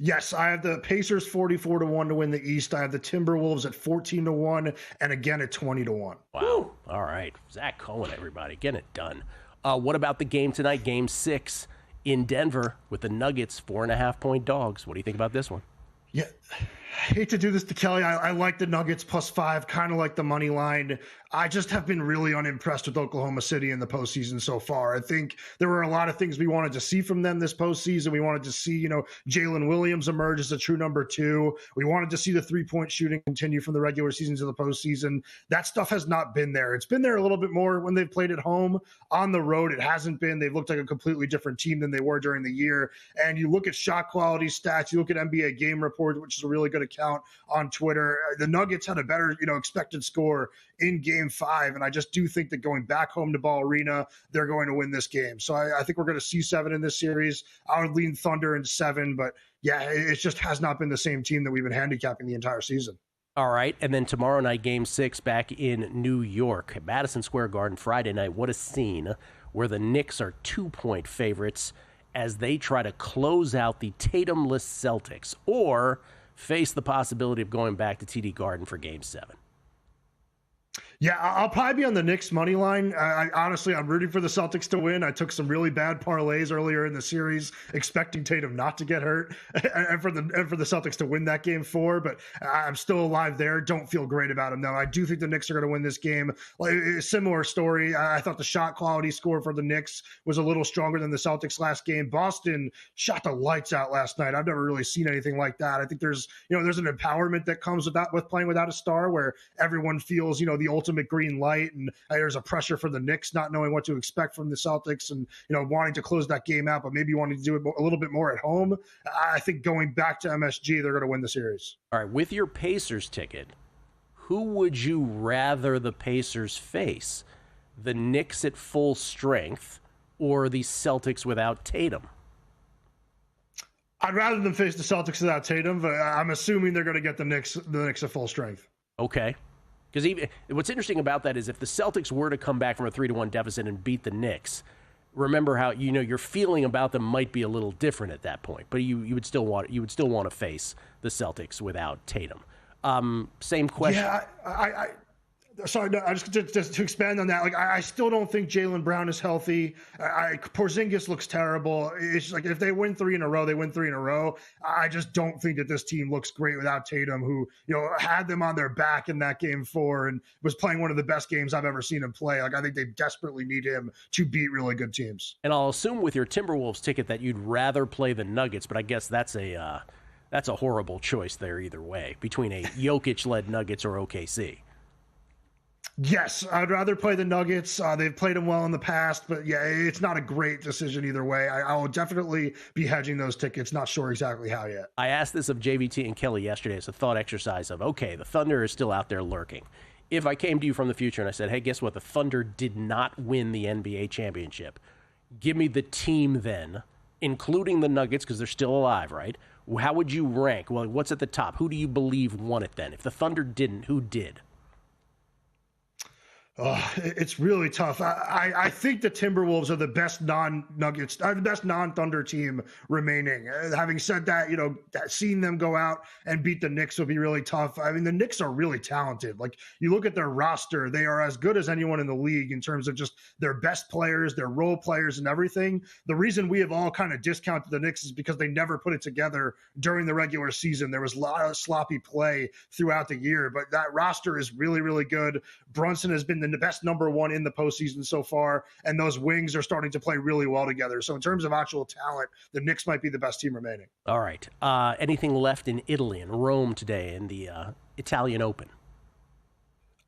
Yes, I have the Pacers 44-1 to win the East. I have the Timberwolves at 14-1 and again at 20-1. Wow. All right. Zach Cohen, everybody. Getting it done. What about the game tonight, Game 6 in Denver with the Nuggets, 4.5-point dogs? What do you think about this one? Yeah, I hate to do this to Kelly. I like the Nuggets +5, kind of like the money line. I just have been really unimpressed with Oklahoma City in the postseason so far. I think there were a lot of things we wanted to see from them this postseason. We wanted to see, Jalen Williams emerge as a true number 2. We wanted to see the three-point shooting continue from the regular season to the postseason. That stuff has not been there. It's been there a little bit more when they've played at home. On the road, it hasn't been. They've looked like a completely different team than they were during the year. And you look at shot quality stats, you look at NBA Game Report, which is a really good account on Twitter. The Nuggets had a better, expected score in Game 5, and I just do think that going back home to Ball Arena, they're going to win this game. So I think we're going to see 7 in this series. I would lean Thunder in 7, but yeah, it just has not been the same team that we've been handicapping the entire season. All right, and then tomorrow night, Game 6 back in New York, at Madison Square Garden, Friday night. What a scene where the Knicks are 2-point favorites as they try to close out the Tatumless Celtics or face the possibility of going back to TD Garden for Game 7. Yeah, I'll probably be on the Knicks money line. Honestly, I'm rooting for the Celtics to win. I took some really bad parlays earlier in the series, expecting Tatum not to get hurt and for the Celtics to win that Game 4. But I'm still alive there. Don't feel great about them, though. I do think the Knicks are going to win this game. Like, a similar story. I thought the shot quality score for the Knicks was a little stronger than the Celtics last game. Boston shot the lights out last night. I've never really seen anything like that. I think there's an empowerment that comes with playing without a star, where everyone feels the ultimate green light, and there's a pressure for the Knicks not knowing what to expect from the Celtics and wanting to close that game out, but maybe wanting to do it a little bit more at home. I think going back to MSG, they're going to win the series. All right, with your Pacers ticket, who would you rather the Pacers face? The Knicks at full strength or the Celtics without Tatum? I'd rather them face the Celtics without Tatum, but I'm assuming they're going to get the Knicks at full strength. Okay. Because what's interesting about that is if the Celtics were to come back from a 3-1 deficit and beat the Knicks, remember how your feeling about them might be a little different at that point. But you would still want to face the Celtics without Tatum. Same question. Yeah, Sorry, no, just to expand on that, I still don't think Jaylen Brown is healthy. Porzingis looks terrible. It's like if they win 3 in a row, they win 3 in a row. I just don't think that this team looks great without Tatum, who had them on their back in that Game 4 and was playing one of the best games I've ever seen him play. I think they desperately need him to beat really good teams. And I'll assume with your Timberwolves ticket that you'd rather play the Nuggets, but I guess that's a horrible choice there either way between a Jokic-led Nuggets or OKC. Yes, I'd rather play the Nuggets. They've played them well in the past, but yeah, it's not a great decision either way. I will definitely be hedging those tickets. Not sure exactly how yet. I asked this of JVT and Kelly yesterday as a thought exercise of, okay, the Thunder is still out there lurking. If I came to you from the future and I said, hey, guess what? The Thunder did not win the NBA championship. Give me the team then, including the Nuggets, because they're still alive, right? How would you rank? Well, what's at the top? Who do you believe won it then? If the Thunder didn't, who did? It's really tough. I think the Timberwolves are the best non-Nuggets, the best non-Thunder team remaining. Having said that, seeing them go out and beat the Knicks would be really tough. I mean, the Knicks are really talented. Like, you look at their roster, they are as good as anyone in the league in terms of just their best players, their role players, and everything. The reason we have all kind of discounted the Knicks is because they never put it together during the regular season. There was a lot of sloppy play throughout the year, but that roster is really, really good. Brunson has been the the best number one in the postseason so far, and those wings are starting to play really well together. So in terms of actual talent, the Knicks might be the best team remaining. All right. Anything left in Italy and Rome today in the Italian Open?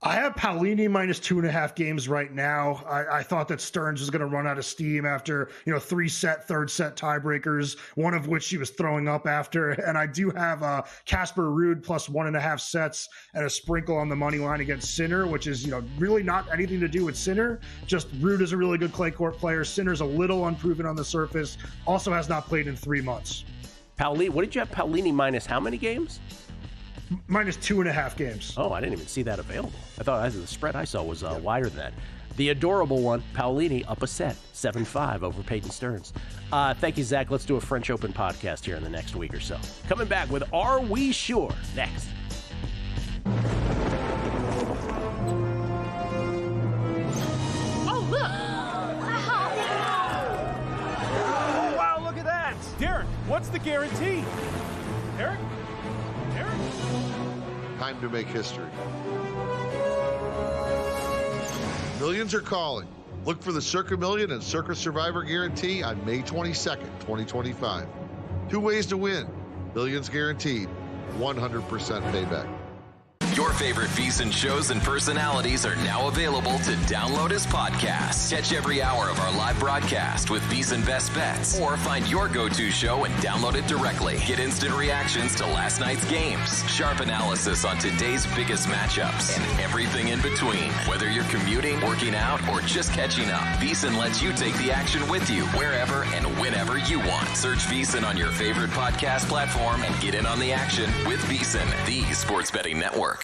I have Paolini minus 2.5 games right now. I thought that Stearns was going to run out of steam after, 3 third set tiebreakers, one of which she was throwing up after. And I do have Casper Ruud plus 1.5 sets and a sprinkle on the money line against Sinner, which is, really not anything to do with Sinner. Just Ruud is a really good clay court player. Sinner's a little unproven on the surface. Also has not played in 3 months. Paolini, what did you have Paolini minus how many games? Minus 2.5 games. Oh, I didn't even see that available. I thought the spread I saw was wider than that. The adorable one, Paolini, up a set, 7-5 over Peyton Stearns. Thank you, Zach. Let's do a French Open podcast here in the next week or so. Coming back with Are We Sure? Next. Oh, look! Oh, wow, look at that! Derek, what's the guarantee? Derek? Time to make history. Millions are calling. Look for the Circa Million and Circa Survivor Guarantee on May 22nd, 2025. 2 ways to win. Millions guaranteed. 100% payback. Your favorite VSiN shows and personalities are now available to download as podcasts. Catch every hour of our live broadcast with VSiN Best Bets, or find your go-to show and download it directly. Get instant reactions to last night's games, sharp analysis on today's biggest matchups, and everything in between. Whether you're commuting, working out, or just catching up, VSiN lets you take the action with you wherever and whenever you want. Search VSiN on your favorite podcast platform and get in on the action with VSiN, the sports betting network.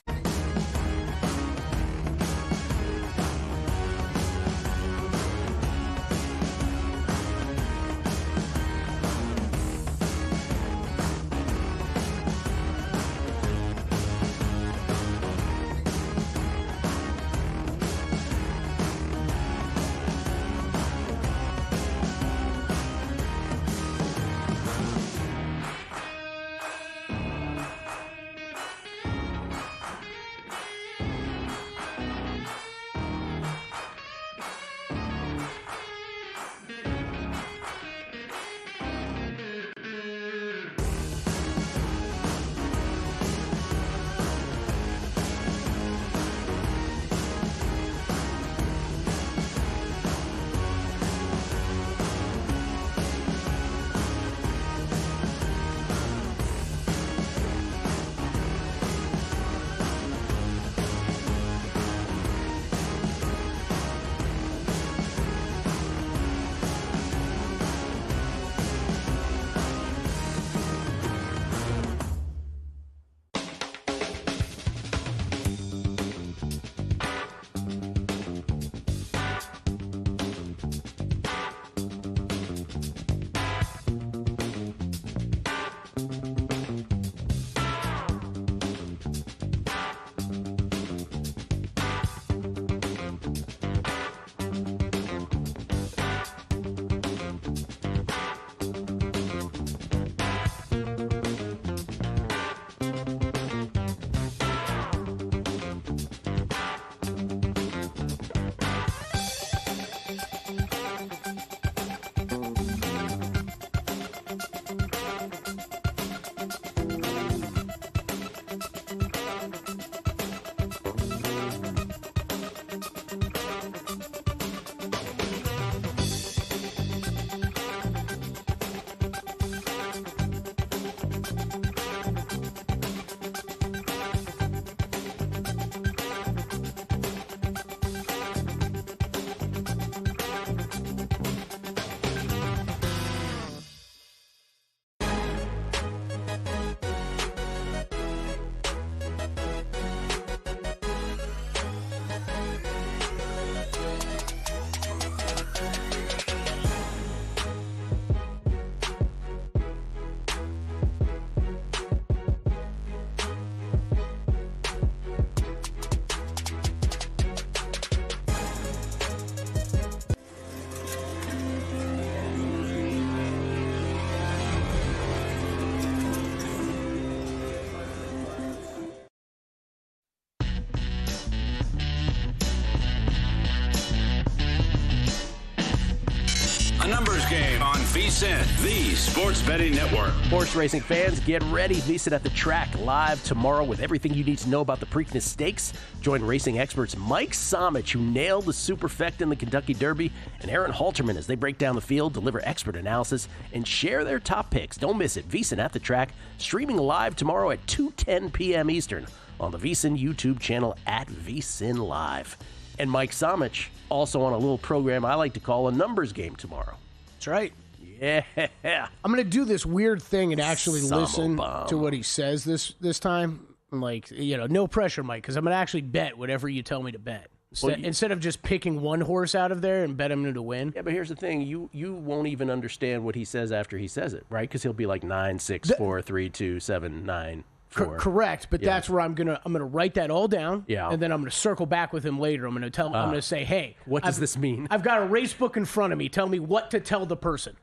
A numbers game on VSiN, the sports betting network. Horse racing fans, get ready. VSiN at the track live tomorrow with everything you need to know about the Preakness Stakes. Join racing experts Mike Somich, who nailed the Superfect in the Kentucky Derby, and Aaron Halterman as they break down the field, deliver expert analysis, and share their top picks. Don't miss it. VSiN at the track, streaming live tomorrow at 2:10 p.m. Eastern on the VSiN YouTube channel at VSiN Live. And Mike Somich also on a little program I like to call a numbers game tomorrow. That's right. Yeah. I'm going to do this weird thing and actually listen to what he says this time. I'm like, no pressure, Mike, because I'm going to actually bet whatever you tell me to bet. Instead of just picking one horse out of there and bet him to win. Yeah, but here's the thing. You won't even understand what he says after he says it, right? Because he'll be like 9, 6, 4, 3, 2, 7, 9. Correct, but that's where I'm gonna write that all down. Yeah. And then I'm gonna circle back with him later. I'm gonna say, hey, what does this mean? I've got a race book in front of me. Tell me what to tell the person.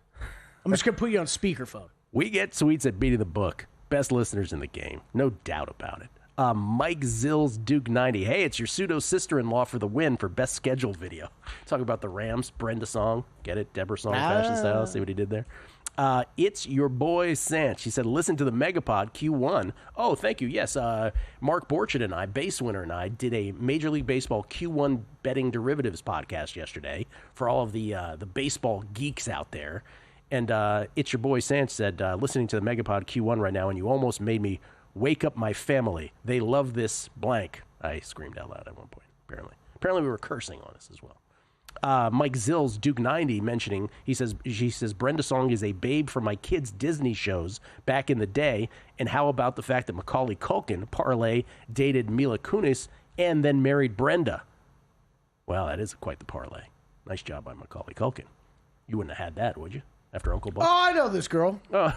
I'm just gonna put you on speakerphone. We get tweets at Beating the Book. Best listeners in the game, no doubt about it. Mike Zills Duke 90. Hey, it's your pseudo sister-in-law for the win for best schedule video. Talk about the Rams. Brenda Song, get it? Deborah Song, fashion style. See what he did there. It's your boy Sant. She said, listen to the Megapod Q1. Oh, thank you. Yes, Mark Borchardt and I, Base Winner and I, did a Major League Baseball Q1 betting derivatives podcast yesterday for all of the baseball geeks out there. And it's your boy Sant said, listening to the Megapod Q1 right now, and you almost made me wake up my family. They love this blank. I screamed out loud at one point, apparently. Apparently we were cursing on us as well. Mike Zills, Duke 90, mentioning, she says, Brenda Song is a babe from my kids' Disney shows back in the day. And how about the fact that Macaulay Culkin, parlay, dated Mila Kunis and then married Brenda? Well, that is quite the parlay. Nice job by Macaulay Culkin. You wouldn't have had that, would you, after Uncle Buck? Oh, I know this girl. Oh,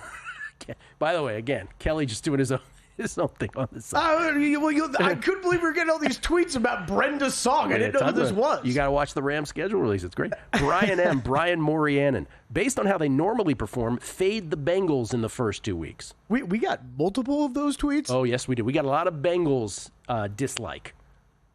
by the way, again, Kelly just doing his own thing on the side. I couldn't believe we were getting all these tweets about Brenda's song. I didn't know who this was. You got to watch the Rams schedule release. It's great. Brian M., Brian Morianen. Based on how they normally perform, fade the Bengals in the first 2 weeks. We got multiple of those tweets? Oh, yes, we did. We got a lot of Bengals dislike.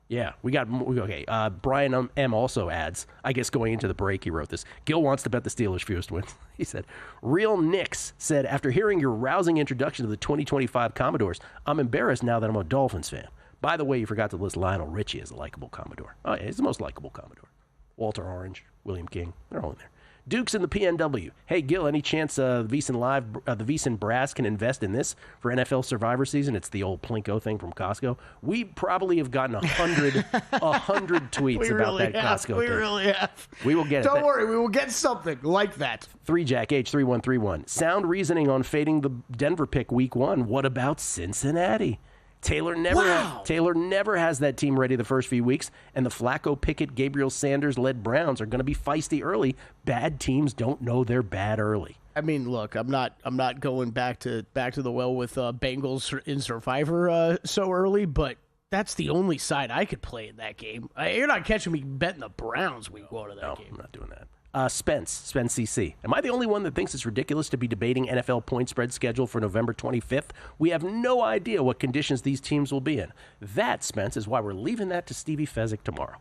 Yeah, okay. Brian M. also adds, I guess going into the break, he wrote this. Gil wants to bet the Steelers fewest wins. He said, Real Knicks said, after hearing your rousing introduction to the 2025 Commodores, I'm embarrassed now that I'm a Dolphins fan. By the way, you forgot to list Lionel Richie as a likable Commodore. Oh, yeah, he's the most likable Commodore. Walter Orange, William King, they're all in there. Dukes in the PNW. Hey, Gil, any chance the VSiN brass can invest in this for NFL Survivor season? It's the old Plinko thing from Costco. We probably have gotten 100 tweets about that Costco thing. We really have. We will get it. Don't worry, we will get something like that. 3Jack H3131. Sound reasoning on fading the Denver pick week 1. What about Cincinnati? Taylor never has that team ready the first few weeks, and the Flacco, Pickett, Gabriel Sanders-led Browns are going to be feisty early. Bad teams don't know they're bad early. I mean, look, I'm not going back to the well with Bengals in Survivor so early, but that's the only side I could play in that game. You're not catching me betting the Browns week 1 of that game. I'm not doing that. Spence CC. Am I the only one that thinks it's ridiculous to be debating NFL point spread schedule for November 25th? We have no idea what conditions these teams will be in. That, Spence, is why we're leaving that to Stevie Fezzik tomorrow.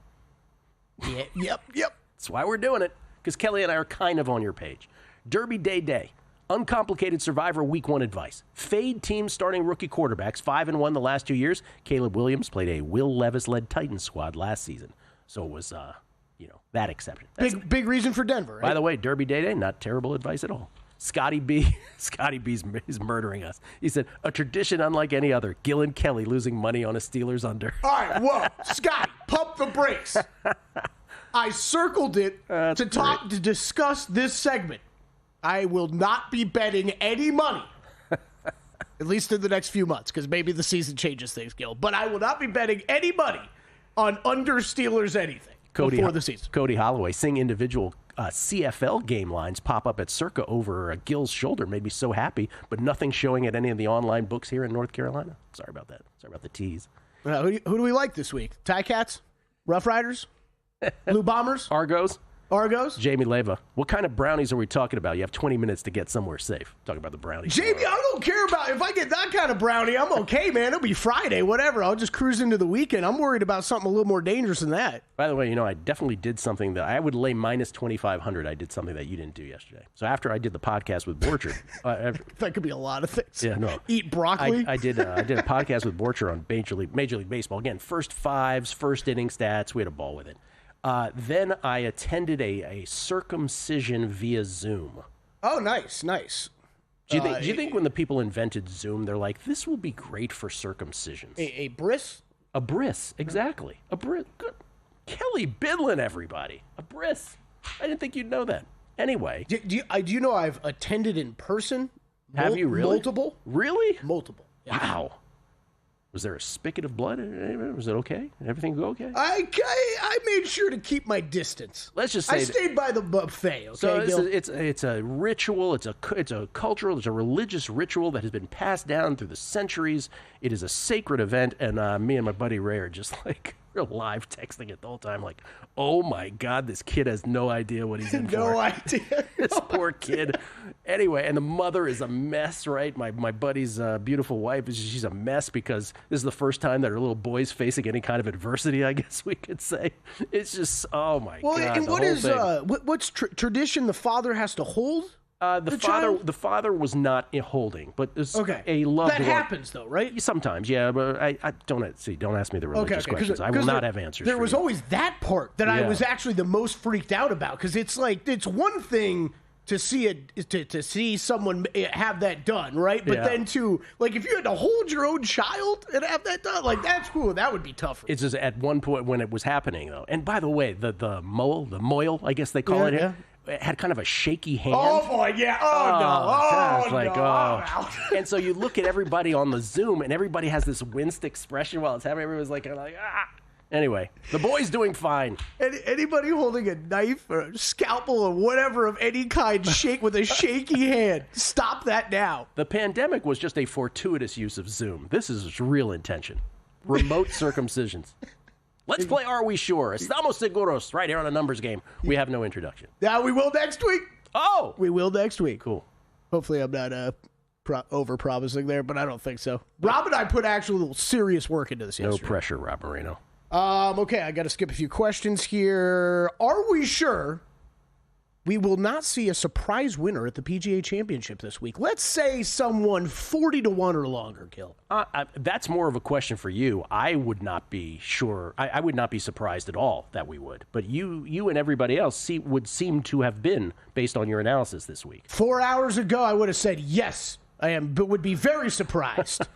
Yeah, yep. That's why we're doing it, because Kelly and I are kind of on your page. Derby Day. Uncomplicated Survivor Week 1 advice. Fade teams starting rookie quarterbacks, 5-1 the last 2 years. Caleb Williams played a Will Levis-led Titans squad last season. So it was... that exception. Big reason for Denver, right? By the way, Derby Day, not terrible advice at all. Scotty B's murdering us. He said, a tradition unlike any other. Gil and Kelly losing money on a Steelers under. All right, whoa. Scotty, pump the brakes. I circled it to discuss this segment. I will not be betting any money, at least in the next few months, because maybe the season changes things, Gil. But I will not be betting any money on under Steelers anything. Before the season. Cody Holloway, seeing individual CFL game lines pop up at Circa over Gil's shoulder made me so happy, but nothing showing at any of the online books here in North Carolina. Sorry about that. Sorry about the tease. Who do we like this week? Tie Cats? Rough Riders? Blue Bombers? Argos? Argos? Jamie Leva. What kind of brownies are we talking about? You have 20 minutes to get somewhere safe. Talking about the brownies. Jamie, I don't care about if I get that kind of brownie. I'm okay, man. It'll be Friday, whatever. I'll just cruise into the weekend. I'm worried about something a little more dangerous than that. By the way, I definitely did something that I would lay minus 2,500. I did something that you didn't do yesterday. So after I did the podcast with Borcher. That could be a lot of things. Yeah, no. Eat broccoli. I did a podcast with Borcher on Major League Baseball. Again, first fives, first inning stats. We had a ball with it. Then I attended a circumcision via Zoom. Oh, nice. Do you think when the people invented Zoom, they're like, this will be great for circumcisions? A bris? A bris, exactly. A bris. Good. Kelly Bidlin, everybody. A bris. I didn't think you'd know that. Anyway. Do you know I've attended in person? Have you really? Multiple? Really? Multiple. Yeah. Wow. Was there a spigot of blood? Was it okay? Everything go okay? I made sure to keep my distance. Let's just say I stayed by the buffet. Okay, so it's a ritual. It's a cultural. It's a religious ritual that has been passed down through the centuries. It is a sacred event, and me and my buddy Ray are just like we're live texting it the whole time. Like, oh my God, this kid has no idea what he's in for. No idea. This poor kid. Anyway, and the mother is a mess, right? My buddy's beautiful wife, she's a mess because this is the first time that her little boy's facing any kind of adversity, I guess we could say. It's just, oh my God. Well, and what's tradition the father has to hold? The father was not holding, but there's a loved one. That happens though, right? Sometimes, yeah. But I don't ask me the religious questions. I will not have answers. There was always that part that I was actually the most freaked out about because it's like it's one thing to see it to see someone have that done, right? But then to like if you had to hold your own child and have that done, like that's cool. That would be tougher. It's just at one point when it was happening though. And by the way, the moil, I guess they call it. Yeah. It had kind of a shaky hand. Oh boy, yeah. And so you look at everybody on the Zoom, and everybody has this winced expression while it's happening. Everyone's like, ah. Anyway, the boy's doing fine. Anybody holding a knife or a scalpel or whatever of any kind with a shaky hand, stop that now. The pandemic was just a fortuitous use of Zoom. This is real intention. Remote circumcisions. Let's play Are We Sure? Estamos seguros right here on a numbers game. We have no introduction. Yeah, we will next week. Oh! We will next week. Cool. Hopefully I'm not over-promising there, but I don't think so. Rob and I put actual serious work into this yesterday. No pressure, Rob Moreno. Okay, I got to skip a few questions here. Are we sure we will not see a surprise winner at the PGA Championship this week? Let's say someone 40-1 or longer, Gil. That's more of a question for you. I would not be sure. I would not be surprised at all that we would. But you and everybody else would seem to have been, based on your analysis this week. 4 hours ago, I would have said yes, I am, but would be very surprised.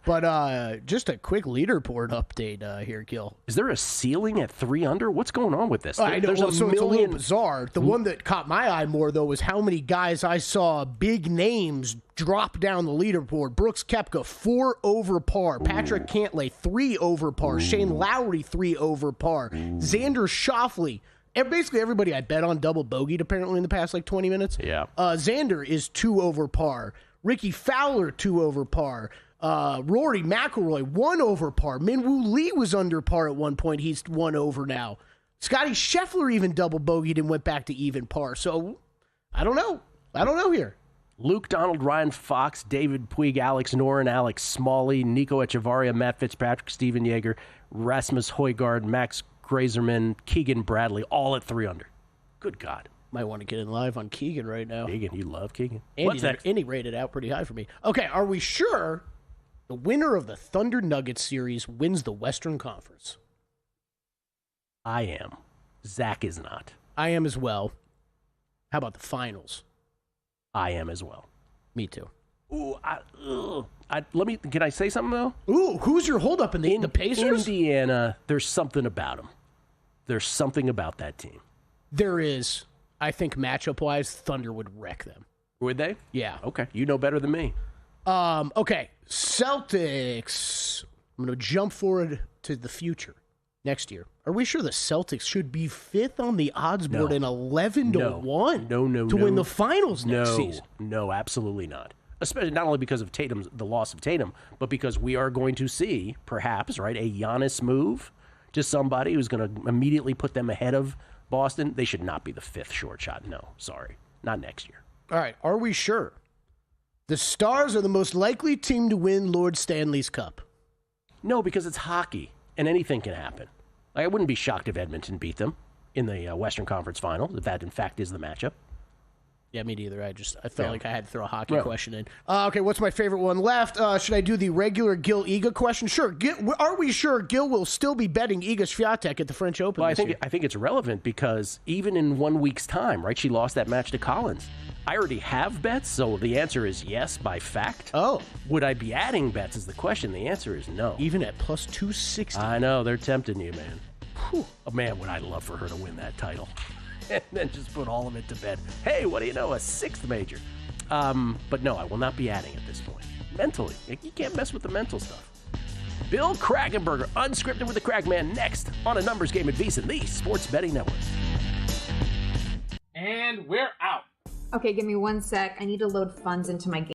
But just a quick leaderboard update here, Gil. Is there a ceiling at 3 under? What's going on with this? I know. There's It's a little bizarre. The one that caught my eye more, though, was how many guys I saw, big names, drop down the leaderboard. Brooks Koepka, 4 over par. Patrick Cantlay, 3 over par. Shane Lowry, 3 over par. Xander Schauffele. And basically everybody I bet on double bogeyed apparently in the past 20 minutes. Yeah. Xander is 2 over par. Ricky Fowler, 2 over par. Rory McIlroy, 1 over par. Minwoo Lee was under par at one point. He's 1 over now. Scotty Scheffler even double bogeyed and went back to even par. So, I don't know here. Luke Donald, Ryan Fox, David Puig, Alex Noren, Alex Smalley, Nico Echevarria, Matt Fitzpatrick, Steven Yeager, Rasmus Højgaard, Max Grazerman, Keegan Bradley, all at 3 under. Good God. Might want to get in live on Keegan right now. Keegan, you love Keegan. What's next? And he rated out pretty high for me. Okay, are we sure the winner of the Thunder Nuggets series wins the Western Conference? I am. Zach is not. I am as well. How about the finals? I am as well. Me too. Ooh, can I say something though? Ooh, who's your holdup in the Pacers? Indiana, there's something about them. There's something about that team. There is. I think matchup-wise, Thunder would wreck them. Would they? Yeah. Okay. You know better than me. Okay. Celtics. I'm going to jump forward to the future. Next year. Are we sure the Celtics should be 5th on the odds board and 11-1? No. To win the finals next season? No, absolutely not. Especially not only because of the loss of Tatum, but because we are going to see, perhaps, right, a Giannis move to somebody who's going to immediately put them ahead of Boston, they should not be the 5th short shot. No, sorry. Not next year. All right, are we sure? The Stars are the most likely team to win Lord Stanley's Cup. No, because it's hockey, and anything can happen. I wouldn't be shocked if Edmonton beat them in the Western Conference Final, if that, in fact, is the matchup. Yeah, me neither. I felt like I had to throw a hockey question in. Okay, what's my favorite one left? Should I do the regular Gil Iga question? Sure. Are we sure Gil will still be betting Iga Swiatek at the French Open this year? I think it's relevant because even in 1 week's time, right, she lost that match to Collins. I already have bets, so the answer is yes by fact. Oh. Would I be adding bets is the question. The answer is no. Even at plus 260. I know. They're tempting you, man. Whew. Oh, man, would I love for her to win that title. And then just put all of it to bed. Hey, what do you know? A 6th major. But no, I will not be adding at this point. Mentally. You can't mess with the mental stuff. Bill Kragenberger, unscripted with the Cragman, next on A Numbers Game at VSiN, the Sports Betting Network. And we're out. Okay, give me 1 sec. I need to load funds into my game.